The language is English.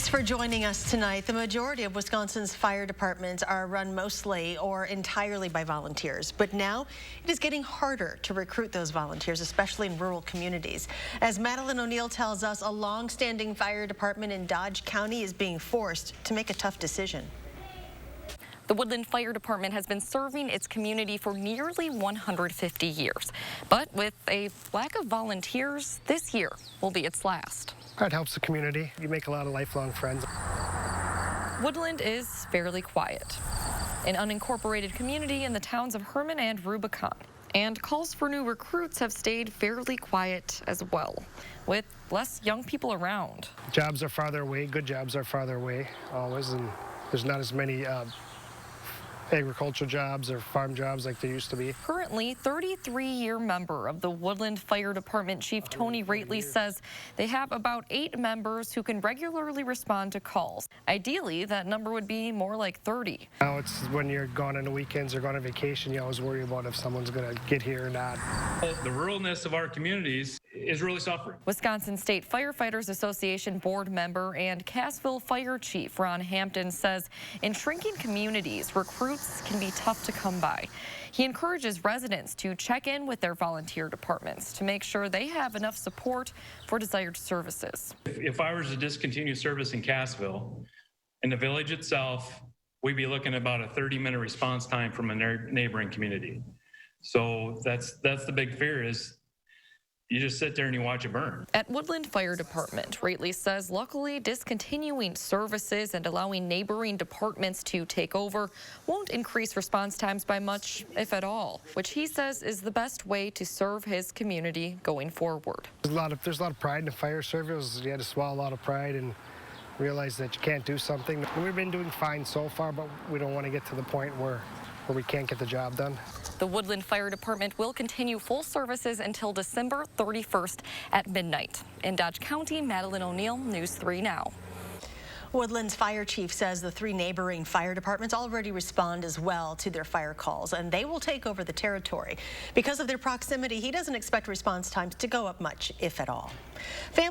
Thanks for joining us tonight. The majority of Wisconsin's fire departments are run mostly or entirely by volunteers, but now it is getting harder to recruit those volunteers, especially in rural communities. As Madeline O'Neill tells us, a long-standing fire department in Dodge County is being forced to make a tough decision. The Woodland Fire Department has been serving its community for nearly 150 years. But with a lack of volunteers, this year will be its last. It helps the community. You make a lot of lifelong friends. Woodland is fairly quiet, an unincorporated community in the towns of Herman and Rubicon. And calls for new recruits have stayed fairly quiet as well, with less young people around. Jobs are farther away. Good jobs are farther away always, and there's not as many agriculture jobs or farm jobs like there used to be. Currently, 33-year member of the Woodland Fire Department, Chief Tony Rately, says they have about 8 members who can regularly respond to calls. Ideally, that number would be more like 30. Now it's when you're gone on the weekends or gone on vacation, you always worry about if someone's going to get here or not. The ruralness of our communities is really suffering. Wisconsin State Firefighters Association board member and Cassville Fire Chief Ron Hampton says in shrinking communities, recruits can be tough to come by. He encourages residents to check in with their volunteer departments to make sure they have enough support for desired services. If I was to discontinue service in Cassville, in the village itself, we'd be looking at about a 30-minute response time from a neighboring community. So that's the big fear is you just sit there and you watch it burn. At Woodland Fire Department, Rately says luckily discontinuing services and allowing neighboring departments to take over won't increase response times by much, if at all, which he says is the best way to serve his community going forward. There's a lot of pride in the fire service. You had to swallow a lot of pride and realize that you can't do something. We've been doing fine so far, but we don't want to get to the point where we can't get the job done. The Woodland Fire Department will continue full services until December 31st at midnight. In Dodge County, Madeline O'Neill, News 3 Now. Woodland's fire chief says the 3 neighboring fire departments already respond as well to their fire calls, and they will take over the territory. Because of their proximity, he doesn't expect response times to go up much, if at all.